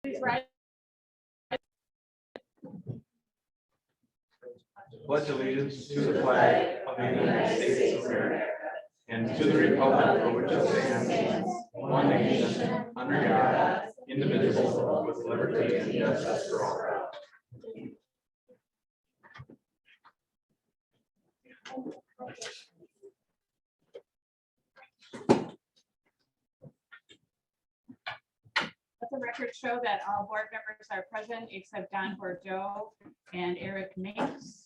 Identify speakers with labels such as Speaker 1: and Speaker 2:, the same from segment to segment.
Speaker 1: Please rise.
Speaker 2: Pledge allegiance to the flag of the United States of America and to the republic for which it stands, one nation, under God, indivisible, with liberty and justice for all.
Speaker 1: Let the record show that all board members are present except Don Bordeaux and Eric Minks.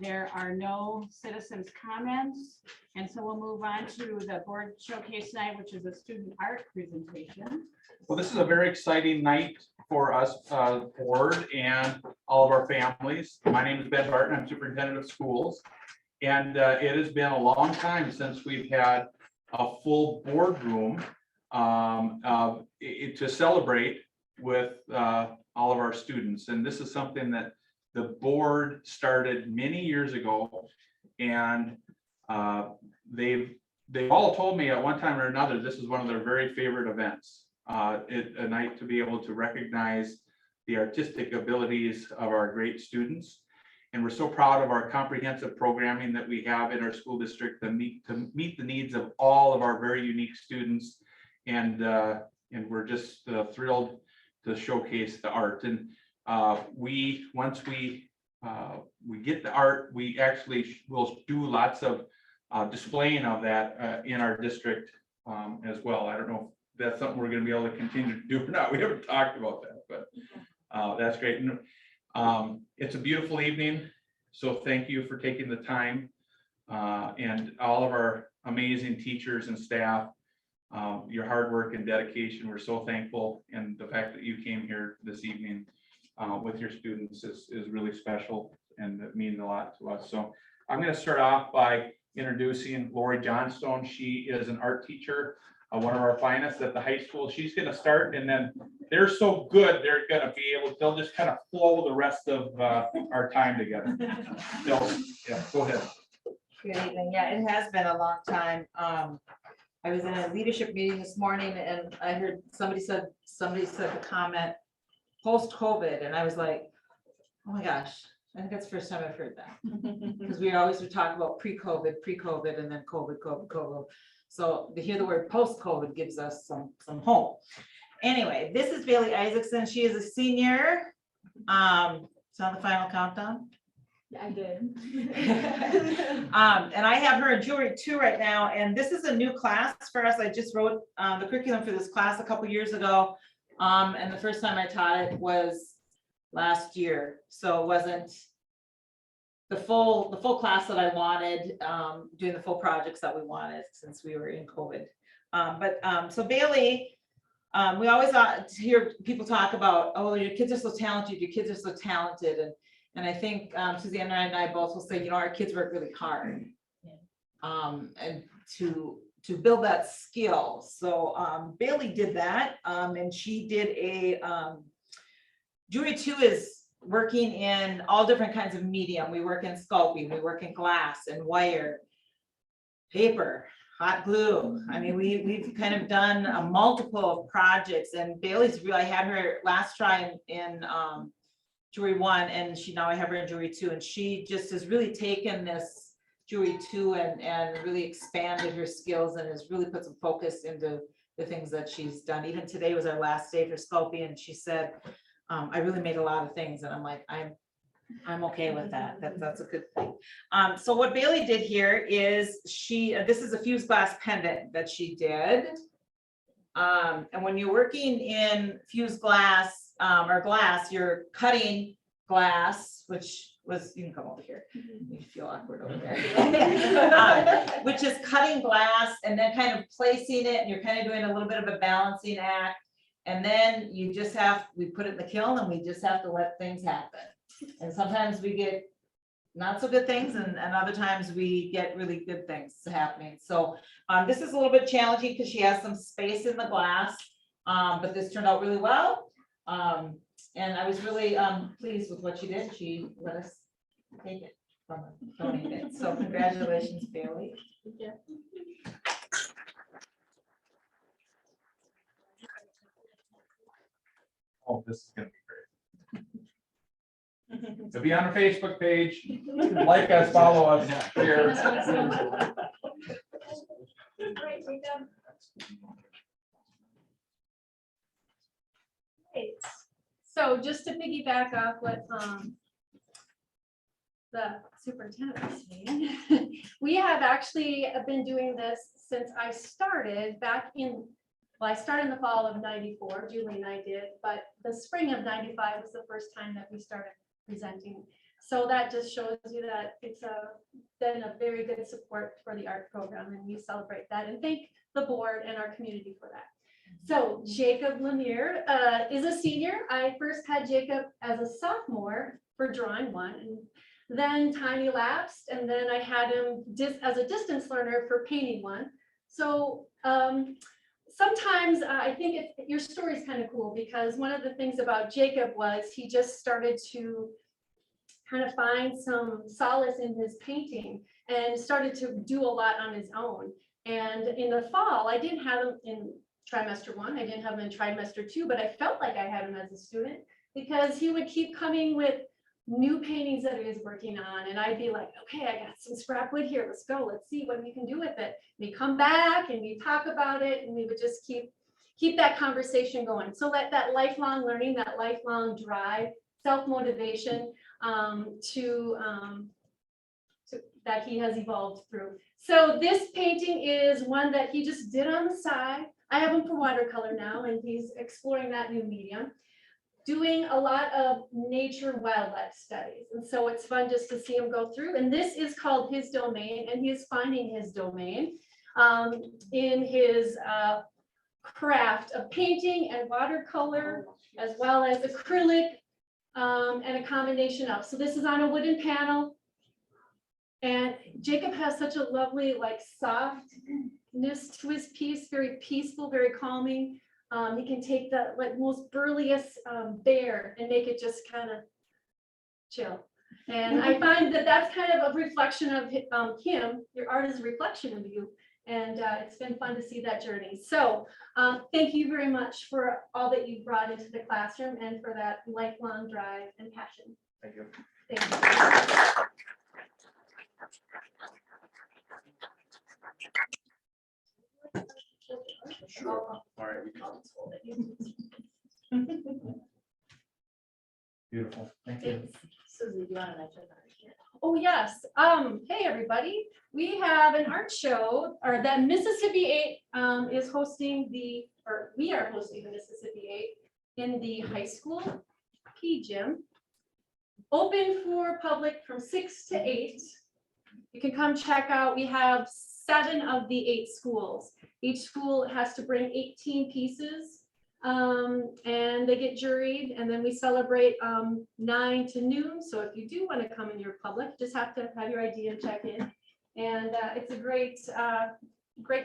Speaker 1: There are no citizens' comments, and so we'll move on to the board showcase tonight, which is a student art presentation.
Speaker 2: Well, this is a very exciting night for us, board and all of our families. My name is Ben Barton. I'm superintendent of schools. And it has been a long time since we've had a full boardroom to celebrate with all of our students. And this is something that the board started many years ago. And they've all told me at one time or another, this is one of their very favorite events. A night to be able to recognize the artistic abilities of our great students. And we're so proud of our comprehensive programming that we have in our school district to meet the needs of all of our very unique students. And we're just thrilled to showcase the art. And once we get the art, we actually will do lots of displaying of that in our district as well. I don't know if that's something we're going to be able to continue to do or not. We haven't talked about that, but that's great. It's a beautiful evening, so thank you for taking the time, and all of our amazing teachers and staff, your hard work and dedication. We're so thankful, and the fact that you came here this evening with your students is really special, and it means a lot to us. So I'm going to start off by introducing Lori Johnstone. She is an art teacher, one of our finest at the high school. She's going to start, and then they're so good, they're going to be able, they'll just kind of flow the rest of our time together. So, yeah, go ahead.
Speaker 3: Good evening. Yeah, it has been a long time. I was in a leadership meeting this morning and I heard somebody said the comment post-COVID, and I was like, oh my gosh, I think that's the first time I've heard that. Because we always would talk about pre-COVID, and then COVID. So to hear the word post-COVID gives us some hope. Anyway, this is Bailey Isaacson. She is a senior. It's on the final countdown.
Speaker 4: I did.
Speaker 3: And I have her in jewelry 2 right now, and this is a new class for us. I just wrote the curriculum for this class a couple years ago, and the first time I taught it was last year, so it wasn't the full class that I wanted, doing the full projects that we wanted since we were in COVID. So Bailey, we always hear people talk about, oh, your kids are so talented, and I think Suzanne and I both will say, our kids work really hard, and to build that skill. So Bailey did that, and she did a jewelry 2 is working in all different kinds of medium. We work in sculpting, we work in glass and wire, paper, hot glue. I mean, we've kind of done a multiple of projects, and Bailey's really, I had her last try in jewelry 1, and now I have her in jewelry 2, and she just has really taken this jewelry 2 and really expanded her skills, and has really put some focus into the things that she's done. Even today was our last day for sculpting, and she said, I really made a lot of things, and I'm like, I'm okay with that. That's a good thing. So what Bailey did here is this is a fused glass pendant that she did. And when you're working in fused glass or glass, you're cutting glass, which was, you can come over here. You feel awkward over there. Which is cutting glass and then kind of placing it, and you're kind of doing a little bit of a balancing act. And then we put it in the kiln, and we just have to let things happen. And sometimes we get not so good things, and other times we get really good things happening. So this is a little bit challenging because she has some space in the glass, but this turned out really well. And I was really pleased with what she did. She let us take it from her, donate it. So congratulations, Bailey.
Speaker 4: Thank you.
Speaker 2: Oh, this is gonna be great. So be on our Facebook page, like us, follow us, share.
Speaker 4: Right, Jacob. Great. So just to piggyback off what the superintendent was saying, we have actually been doing this since I started back in, well, I started in the fall of '94, Julie and I did, but the spring of '95 was the first time that we started presenting. So that just shows you that it's been a very good support for the art program, and we celebrate that and thank the board and our community for that. So Jacob Lemire is a senior. I first had Jacob as a sophomore for drawing one, and then time elapsed, and then I had him as a distance learner for painting one. So sometimes I think your story is kind of cool, because one of the things about Jacob was he just started to kind of find some solace in his painting and started to do a lot on his own. And in the fall, I didn't have him in trimester 1, I didn't have him in trimester 2, but I felt like I had him as a student because he would keep coming with new paintings that he was working on. And I'd be like, okay, I got some scrap wood here. Let's go. Let's see what we can do with it. We come back and we talk about it, and we would just keep that conversation going. So let that lifelong learning, that lifelong drive, self-motivation that he has evolved through. So this painting is one that he just did on the side. I have him for watercolor now, and he's exploring that new medium, doing a lot of nature wildlife studies. And so it's fun just to see him go through. And this is called his domain, and he is finding his domain in his craft of painting and watercolor, as well as acrylic and a combination of. So this is on a wooden panel. And Jacob has such a lovely, like, softness to his piece, very peaceful, very calming. He can take the most burliest bear and make it just kind of chill. And I find that that's kind of a reflection of him. Your art is a reflection of you. And it's been fun to see that journey. So thank you very much for all that you brought into the classroom and for that lifelong drive and passion.
Speaker 2: Thank you.
Speaker 4: Thank you.
Speaker 2: Sure. All right. Beautiful. Thank you.
Speaker 4: Susie, do you want to mention that? Oh, yes. Hey, everybody. We have an art show, or that Mississippi 8 is hosting we are hosting the Mississippi 8 in the high school P gym. Open for public from 6 to 8. You can come check out. We have 7 of the 8 schools. Each school has to bring 18 pieces, and they get juried, and then we celebrate 9 to noon. So if you do want to come in your public, just have to have your ID and check in. And it's a great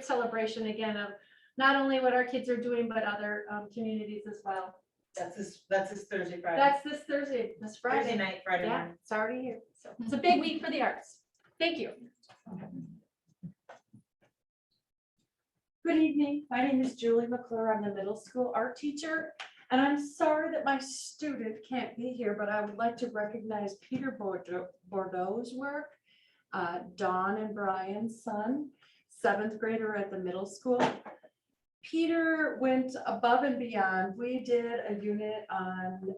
Speaker 4: celebration again of not only what our kids are doing, but other communities as well.
Speaker 3: That's this Thursday, Friday.
Speaker 4: That's this Thursday, this Friday.
Speaker 3: Thursday night, Friday
Speaker 4: Yeah,
Speaker 3: morning.
Speaker 4: it's already here. So it's a big week for the arts. Thank you.
Speaker 5: Good evening. My name is Julie McClure. I'm the middle school art teacher. And I'm sorry that my student can't be here, but I would like to recognize Peter Bordeaux's work. Dawn and Brian's son, 7th grader at the middle school. Peter went above and beyond. We did a unit on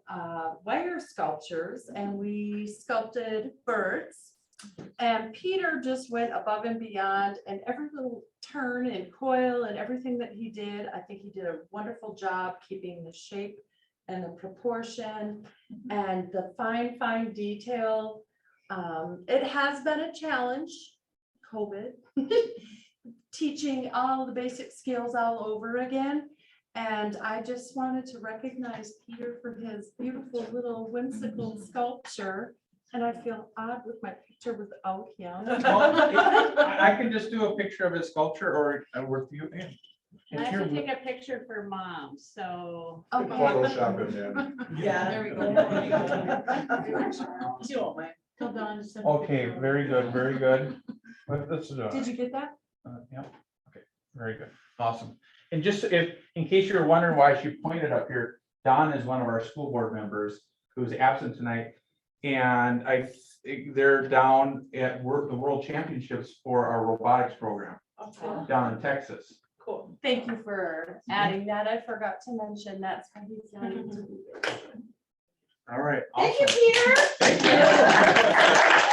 Speaker 5: wire sculptures, and we sculpted birds. And Peter just went above and beyond, and every little turn and coil and everything that he did, I think he did a wonderful job keeping the shape and the proportion and the fine detail. It has been a challenge, COVID, teaching all the basic skills all over again. And I just wanted to recognize Peter for his beautiful little whimsical sculpture. And I feel odd with my picture without him.
Speaker 2: Well, I can just do a picture of his sculpture or with you.
Speaker 1: I have to take a picture for mom, so.
Speaker 5: Okay.
Speaker 6: Photoshop it in.
Speaker 3: Yeah.
Speaker 1: There we go.
Speaker 3: You won't mind.
Speaker 1: Hold on. just send a
Speaker 2: Okay,
Speaker 1: picture.
Speaker 2: very good, very good. Let's do it.
Speaker 5: Did you get that?
Speaker 2: Yeah, okay, very good, awesome. And just in case you're wondering why she pointed up here, Don is one of our school board members who's absent tonight. And they're down at the World Championships for our robotics program down in Texas.
Speaker 5: Cool. Thank you for adding that. I forgot to mention that's how he's going to be.
Speaker 2: All right.
Speaker 3: Thank you,
Speaker 2: awesome.
Speaker 3: Peter.
Speaker 2: Thank you.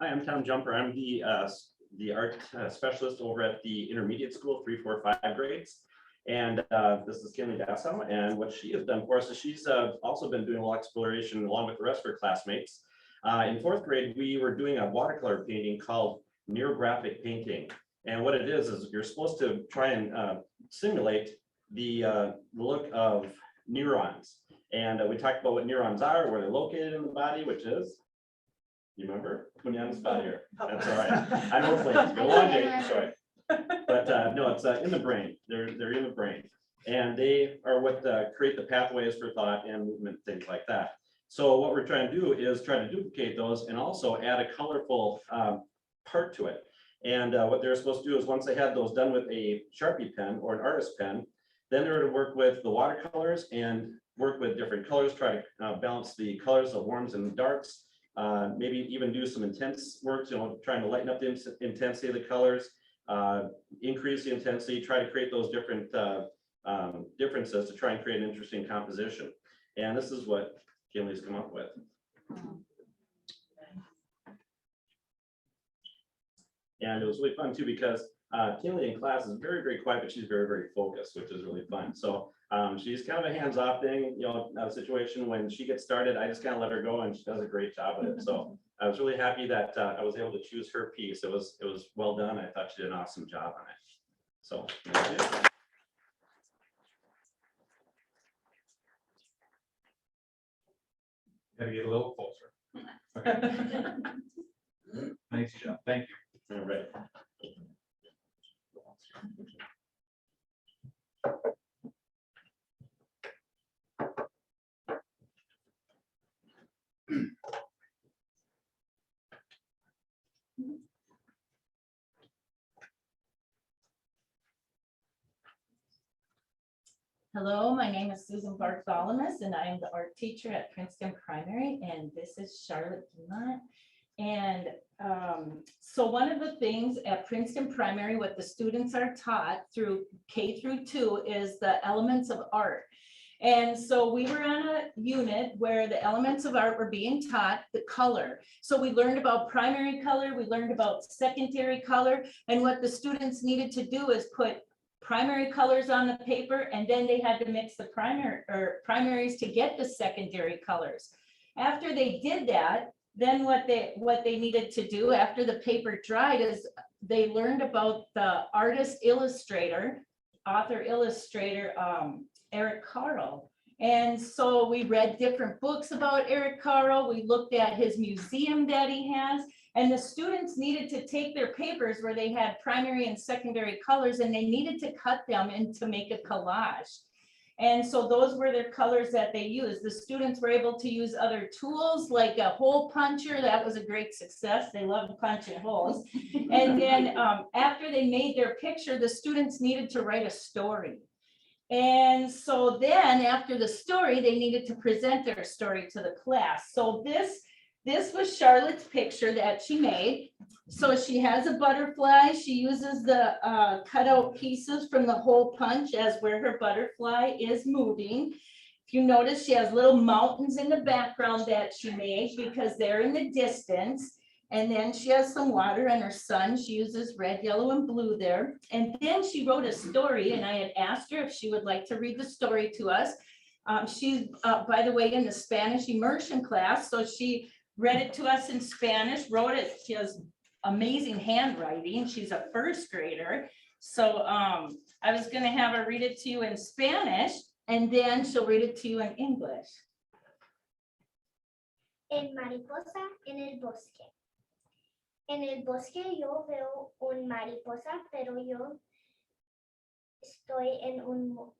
Speaker 6: Hi, I'm Tom Jumper. I'm the art specialist over at the intermediate school, 3, 4, 5 grades. And this is Kinley Dassau. And what she has done for us is she's also been doing a lot of exploration along with the rest of her classmates. In 4th grade, we were doing a watercolor painting called neurographic painting. And what it is you're supposed to try and simulate the look of neurons. And we talked about what neurons are, where they're located in the body, which is, you remember, when you're on the spot here? That's all right. I know it's late. It's been a long day, sorry. But no, it's in the brain. They're in the brain. And they are what create the pathways for thought and movement, things like that. So what we're trying to do is try to duplicate those and also add a colorful part to it. And what they're supposed to do is once they had those done with a Sharpie pen or an artist pen, then they're to work with the watercolors and work with different colors, try to balance the colors of warms and darks. Maybe even do some intense work, trying to lighten up the intensity of the colors, increase the intensity, try to create those different differences to try and create an interesting composition. And this is what Kinley's come up with. And it was really fun too, because Kinley in class is very, very quiet, but she's very, very focused, which is really fun. So she's kind of a hands-off thing, situation. When she gets started, I just kind of let her go and she does a great job with it. So I was really happy that I was able to choose her piece. It was well done. I thought she did an awesome job on it. So thank you.
Speaker 2: Gotta get a little closer. Okay. Nice job. Thank you.
Speaker 6: All right.
Speaker 7: Hello, my name is Susan Bartholomew, and I am the art teacher at Princeton Primary, and this is Charlotte Dumont. And so one of the things at Princeton Primary, what the students are taught through K through 2 is the elements of art. And so we were on a unit where the elements of art were being taught, the color. So we learned about primary color, we learned about secondary color, and what the students needed to do is put primary colors on the paper, and then they had to mix the primaries to get the secondary colors. After they did that, then what they needed to do after the paper dried is they learned about the artist illustrator, author illustrator, Eric Carle. And so we read different books about Eric Carle. We looked at his museum that he has. And the students needed to take their papers where they had primary and secondary colors, and they needed to cut them and to make a collage. And so those were their colors that they used. The students were able to use other tools like a hole puncher. That was a great success. They loved punching holes. And then after they made their picture, the students needed to write a story. And so then after the story, they needed to present their story to the class. So this was Charlotte's picture that she made. So she has a butterfly. She uses the cutout pieces from the hole punch as where her butterfly is moving. If you notice, she has little mountains in the background that she made because they're in the distance. And then she has some water and her sun. She uses red, yellow, and blue there. And then she wrote a story, and I had asked her if she would like to read the story to us. She's, by the way, in the Spanish immersion class, so she read it to us in Spanish, wrote it. She has amazing handwriting. She's a first grader. So I was going to have her read it to you in Spanish, and then she'll read it to you in English.
Speaker 8: En mariposa en el bosque. En el bosque yo veo un mariposa, pero yo estoy en una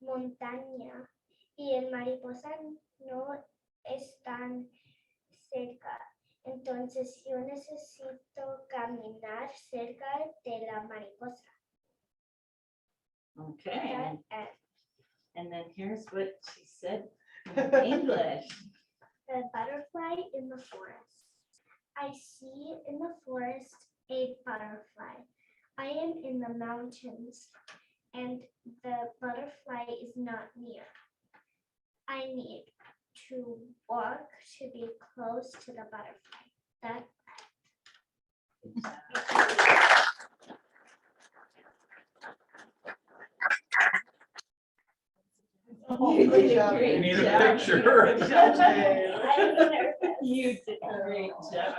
Speaker 8: montaña y el mariposa no están cerca. Entonces yo necesito caminar cerca de la mariposa.
Speaker 7: Okay,
Speaker 8: That,
Speaker 7: and then here's what she said in English.
Speaker 8: the butterfly in the forest. I see in the forest a butterfly. I am in the mountains and the butterfly is not near. I need to walk to be close to the butterfly. That
Speaker 7: You did a
Speaker 2: We
Speaker 7: great
Speaker 2: need a
Speaker 7: job.
Speaker 2: picture.
Speaker 8: I was nervous.
Speaker 7: You did a great job.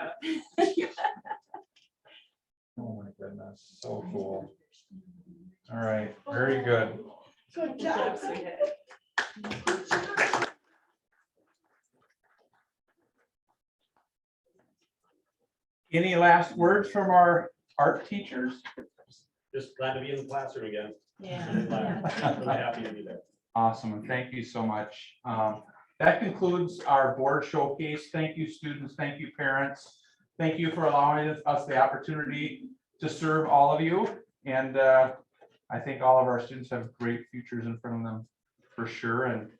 Speaker 2: Oh my goodness, so cool. All right, very good.
Speaker 5: Good
Speaker 7: job, sweetheart.
Speaker 2: Any last words from our art teachers?
Speaker 6: Just glad to be in the classroom again.
Speaker 7: Yeah.
Speaker 6: Really glad. Really happy to be there.
Speaker 2: Awesome, and thank you so much. That concludes our board showcase. Thank you, students. Thank you, parents. Thank you for allowing us the opportunity to serve all of you. And I think all of our students have great futures in front of them for sure. And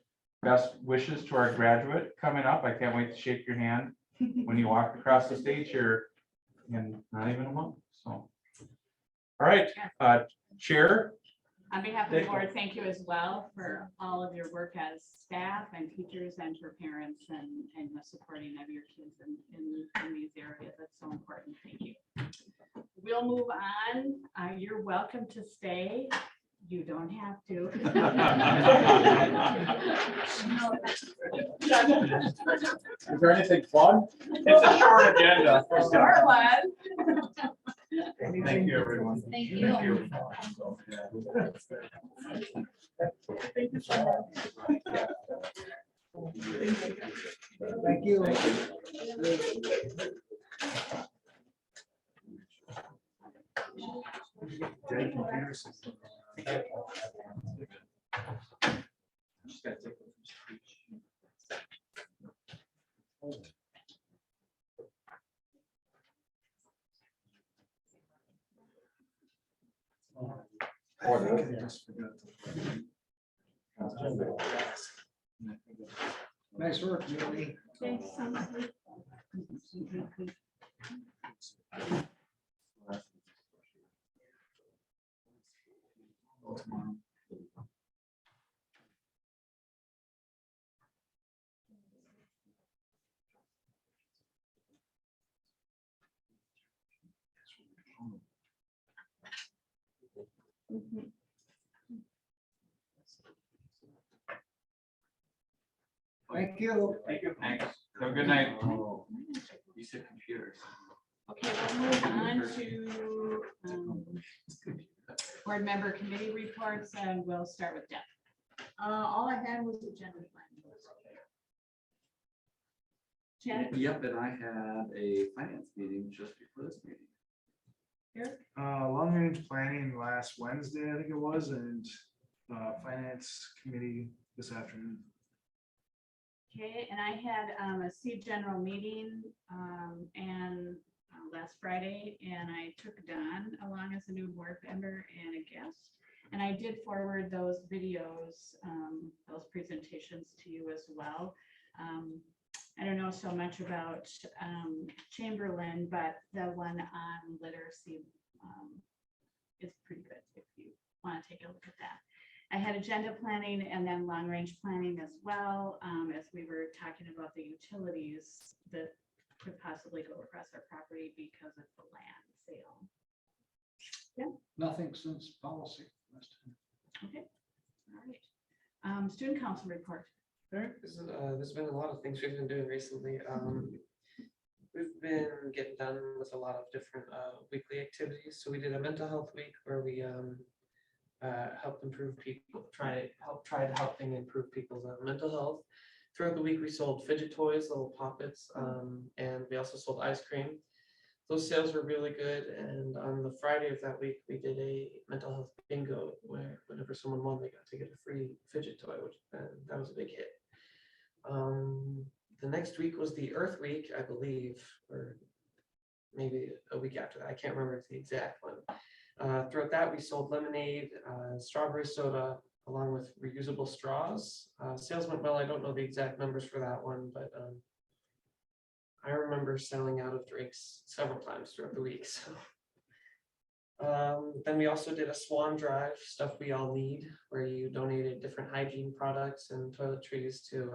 Speaker 2: best wishes to our graduate coming up. I can't wait to shake your hand when you walk across the stage here in not even a month. So, all right, Chair.
Speaker 1: On behalf of the board, thank you as well for all of your work as staff and teachers and for parents and the supporting of your kids in these areas. That's so important. Thank you. We'll move on. You're welcome to stay. You don't have to.
Speaker 2: Is there anything fun? It's a short agenda.
Speaker 1: Short one.
Speaker 2: Thank you, everyone.
Speaker 8: Thank you.
Speaker 9: Thank you. Nice work, Julie.
Speaker 1: Thanks so much.
Speaker 9: Thank you.
Speaker 2: Thank you. Thanks. Have a good night.
Speaker 10: You said computers.
Speaker 1: Okay, we'll move on to board member committee reports, and we'll start with Deb.
Speaker 5: All I had was agenda planning.
Speaker 1: Chad?
Speaker 10: Yep, and I had a finance meeting just before this meeting.
Speaker 11: Long range planning last Wednesday, I think it was, and finance committee this afternoon.
Speaker 1: Okay, and I had a seed general meeting and last Friday, and I took Don along as a new board member and a guest. And I did forward those videos, those presentations to you as well. I don't know so much about Chamberlain, but the one on literacy is pretty good if you want to take a look at that. I had agenda planning and then long range planning as well, as we were talking about the utilities that could possibly go across our property because of the land sale.
Speaker 9: Nothing since policy. last time.
Speaker 1: Okay, all right. Student council report.
Speaker 12: There's been a lot of things we've been doing recently. We've been getting done with a lot of different weekly activities. So we did a mental health week where we helped improve people, tried helping improve people's mental health. Throughout the week, we sold fidget toys, little poppets, and we also sold ice cream. Those sales were really good. And on the Friday of that week, we did a mental health bingo where whenever someone won, they got to get a free fidget toy, which that was a big hit. the next week was the Earth Week, I believe, or maybe a week after that. I can't remember the exact one. Throughout that, we sold lemonade, strawberry soda, along with reusable straws. Sales went well. I don't know the exact numbers for that one, but I remember selling out of drinks several times throughout the week. So then we also did a swan drive, stuff we all need, where you donated different hygiene products and toiletries to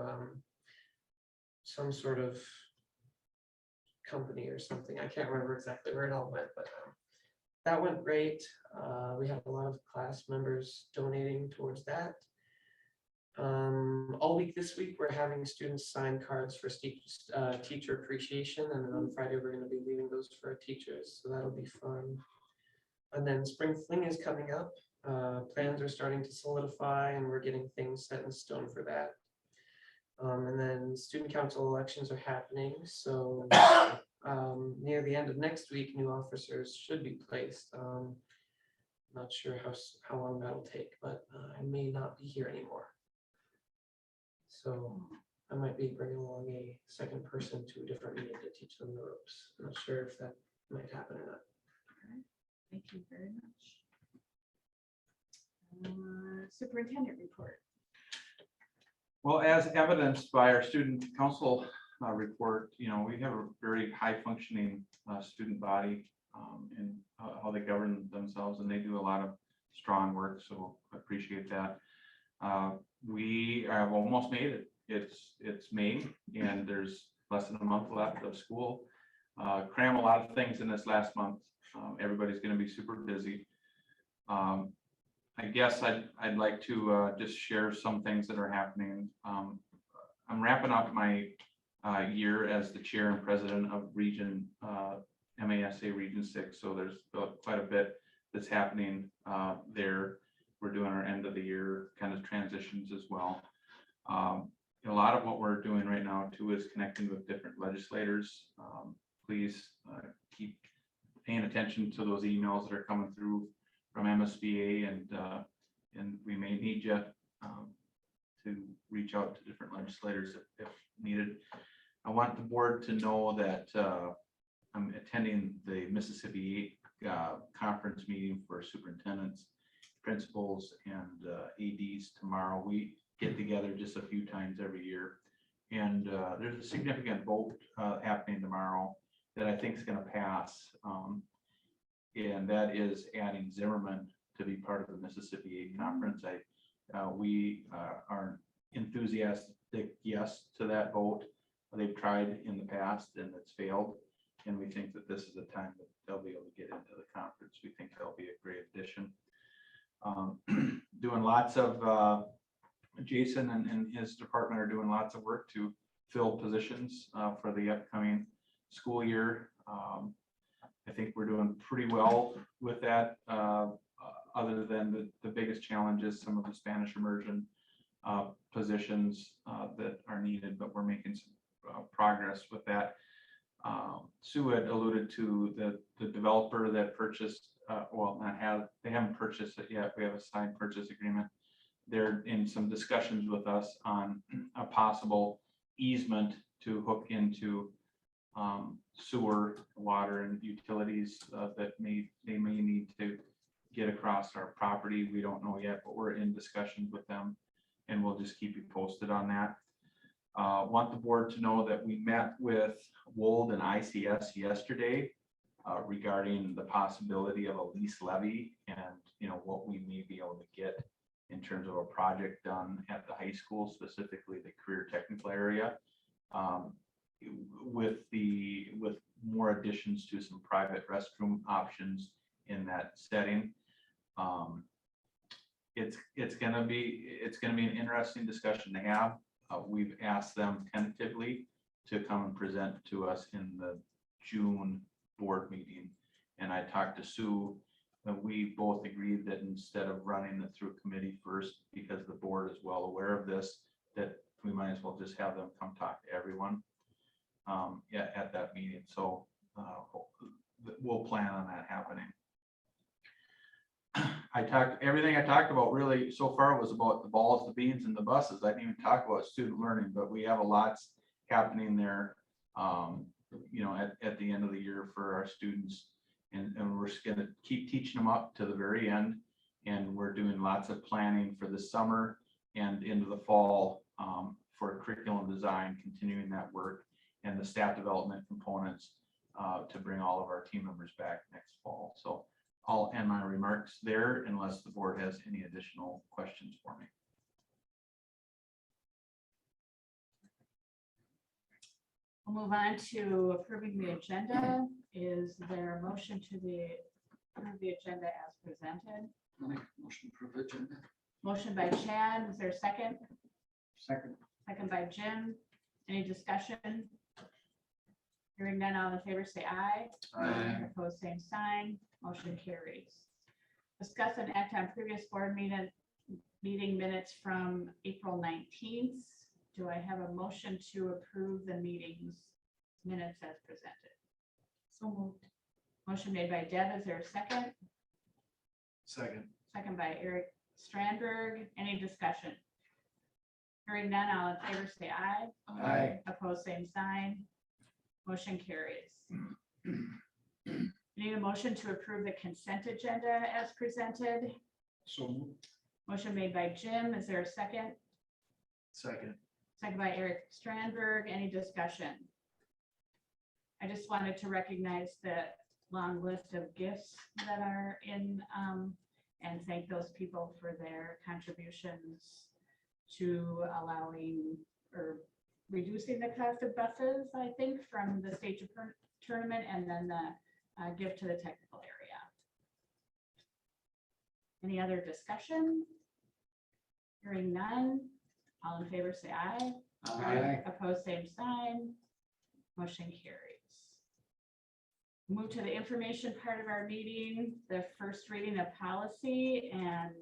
Speaker 12: some sort of company or something. I can't remember exactly where it all went, but that went great. We had a lot of class members donating towards that. All week this week, we're having students sign cards for teacher appreciation, and then on Friday, we're going to be leaving those for our teachers, so that'll be fun. And then Spring Fling is coming up. Plans are starting to solidify, and we're getting things set in stone for that. And then student council elections are happening, so near the end of next week, new officers should be placed. Not sure how long that'll take, but I may not be here anymore. So I might be bringing along a second person to a different meeting to teach them the ropes. I'm not sure if that might happen or not.
Speaker 1: Thank you very much. Superintendent report.
Speaker 2: Well, as evidenced by our student council report, we have a very high functioning student body and how they govern themselves, and they do a lot of strong work. So I appreciate that. We have almost made it. It's May, and there's less than a month left of school. Cram a lot of things in this last month. Everybody's going to be super busy. I guess I'd like to just share some things that are happening. I'm wrapping up my year as the chair and president of Region MASA Region 6. So there's quite a bit that's happening there. We're doing our end of the year kind of transitions as well. A lot of what we're doing right now too is connecting with different legislators. Please keep paying attention to those emails that are coming through from MSBA, and we may need you to reach out to different legislators if needed. I want the board to know that I'm attending the Mississippi conference meeting for superintendents, principals, and ADs tomorrow. We get together just a few times every year, and there's a significant vote happening tomorrow that I think is going to pass, and that is adding Zimmerman to be part of the Mississippi Aid Conference. We are enthusiastic yes to that vote. They've tried in the past and it's failed, and we think that this is the time that they'll be able to get into the conference. We think they'll be a great addition. Doing lots of Jason and his department are doing lots of work to fill positions for the upcoming school year. I think we're doing pretty well with that, other than the biggest challenge is some of the Spanish immersion positions that are needed, but we're making some progress with that. Sue had alluded to the developer that purchased, they haven't purchased it yet. We have a signed purchase agreement. They're in some discussions with us on a possible easement to hook into sewer, water, and utilities that they may need to get across our property. We don't know yet, but we're in discussions with them, and we'll just keep you posted on that. Want the board to know that we met with Wold and ICS yesterday regarding the possibility of a lease levy and what we may be able to get in terms of a project done at the high school, specifically the career technical area, with more additions to some private restroom options in that setting. It's gonna be an interesting discussion to have. We've asked them tentatively to come and present to us in the June board meeting, and I talked to Sue, and we both agreed that instead of running it through committee first, because the board is well aware of this, that we might as well just have them come talk to everyone at that meeting. So we'll plan on that happening. Everything I talked about really so far was about the balls, the beans, and the buses. I didn't even talk about student learning, but we have a lots happening there, at the end of the year for our students. And we're just gonna keep teaching them up to the very end. And we're doing lots of planning for the summer and into the fall for curriculum design, continuing that work and the staff development components to bring all of our team members back next fall. So I'll end my remarks there unless the board has any additional questions for me.
Speaker 1: We'll move on to approving the agenda. Is there a motion to approve the agenda as presented?
Speaker 10: I'll make a motion to approve the agenda.
Speaker 1: Motion by Chad, is there a second?
Speaker 9: Second.
Speaker 1: Second by Jim. Any discussion? Hearing none, all in favor say aye.
Speaker 10: Aye.
Speaker 1: Opposed, same sign. Motion carries. Discuss and act on previous board meeting minutes from April 19th. Do I have a motion to approve the meeting's minutes as presented?
Speaker 5: So moved.
Speaker 1: Motion made by Deb. Is there a second?
Speaker 11: Second.
Speaker 1: Second by Eric Strandberg. Any discussion? Hearing none, all in favor say aye.
Speaker 9: Aye.
Speaker 1: Opposed, same sign. Motion carries. Need a motion to approve the consent agenda as presented.
Speaker 9: So moved.
Speaker 1: Motion made by Jim. Is there a second?
Speaker 11: Second.
Speaker 1: Second by Eric Strandberg. Any discussion? I just wanted to recognize the long list of gifts that are in and thank those people for their contributions to allowing or reducing the cost of buses, I think, from the state tournament and then the gift to the technical area. Any other discussion? Hearing none. All in favor say aye.
Speaker 9: Aye.
Speaker 1: Opposed, same sign. Motion carries. Move to the information part of our meeting, the first reading of policy, and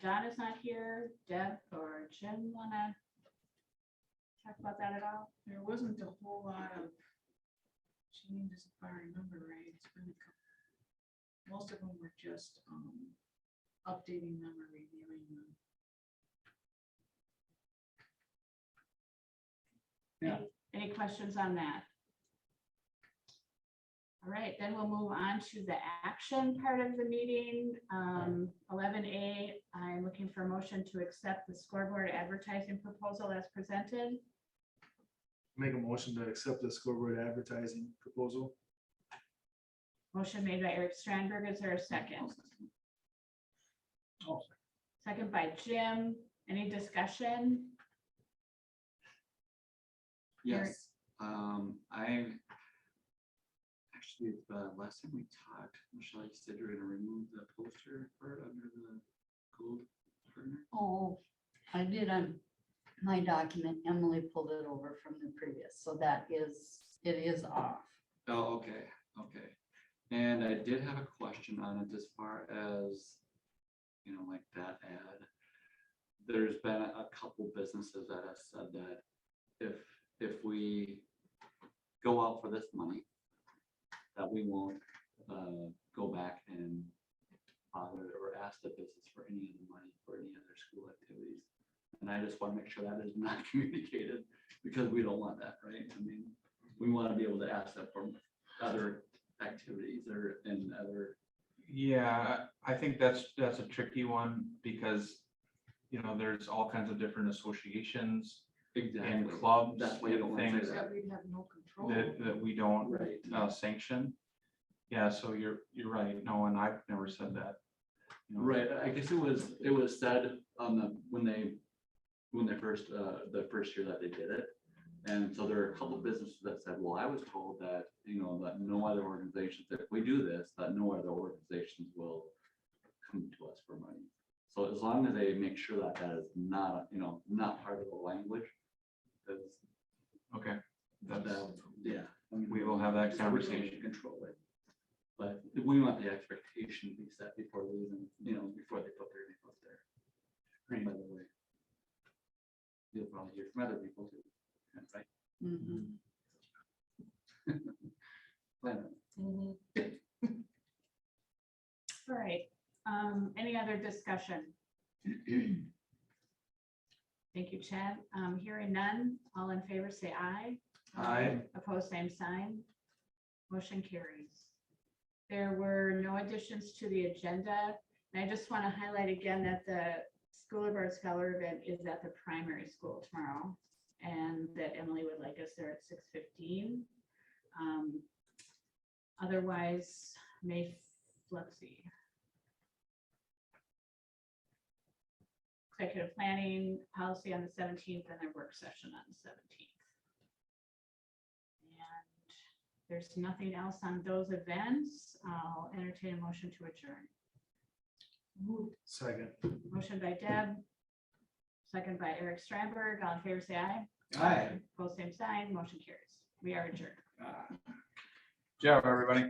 Speaker 1: Don is not here. Deb or Jim wanna talk about that at all?
Speaker 5: There wasn't a whole lot of changes, if I remember right. It's been a couple. Most of them were just updating them or reviewing them.
Speaker 1: Any questions on that? All right, then we'll move on to the action part of the meeting. 11A, I'm looking for a motion to accept the scoreboard advertising proposal as presented.
Speaker 11: Make a motion to accept the scoreboard advertising proposal.
Speaker 1: Motion made by Eric Strandberg. Is there a second?
Speaker 9: Oh,
Speaker 1: Second by Jim. Any discussion?
Speaker 10: Yes, I actually, the last time we talked, Michelle, you said you're gonna remove the poster part under the gold partner.
Speaker 13: Oh, I did on my document. Emily pulled it over from the previous, so it is off.
Speaker 10: Oh, okay, okay. And I did have a question on it as far as, like that ad. There's been a couple businesses that have said that if we go out for this money, that we won't go back and bother or ask the business for any of the money for any other school activities. And I just want to make sure that is not communicated, because we don't want that, right? I mean, we want to be able to ask that for other activities or in other.
Speaker 2: Yeah, I think that's a tricky one because, there's all kinds of different associations and clubs
Speaker 10: That's why you don't
Speaker 2: and
Speaker 10: want to
Speaker 2: things
Speaker 10: say that.
Speaker 5: We'd have no control.
Speaker 2: that we don't
Speaker 10: Right.
Speaker 2: sanction. Yeah, so you're right. No, and I've never said that.
Speaker 10: Right, I guess it was said on when they first, the first year that they did it. And so there are a couple of businesses that said, well, I was told that, that no other organizations, if we do this, that no other organizations will come to us for money. So as long as they make sure that that is not, not part of the language. Because
Speaker 2: Okay.
Speaker 10: yeah. I mean,
Speaker 2: We will have that
Speaker 10: we can
Speaker 2: conversation.
Speaker 10: Control it. But we want the expectation to be set before leaving, before they put their name up there.
Speaker 2: Right.
Speaker 10: By the way. You'll probably hear from other people too. Right?
Speaker 13: Mhm.
Speaker 1: All right. Any other discussion? Thank you, Chad. Hearing none, all in favor say aye.
Speaker 2: Aye.
Speaker 1: Opposed, same sign. Motion carries. There were no additions to the agenda. And I just want to highlight again that the School of Art Scholar event is at the primary school tomorrow. And that Emily would like us there at 6:15. Otherwise, let's see. Executive planning policy on the 17th and their work session on the 17th. And there's nothing else on those events. I'll entertain a motion to adjourn.
Speaker 11: Second.
Speaker 1: Motion by Deb. Second by Eric Stramberg. All in favor, say aye.
Speaker 2: Aye.
Speaker 1: Both same sign. Motion carries. We are adjourned.
Speaker 2: Good job, everybody.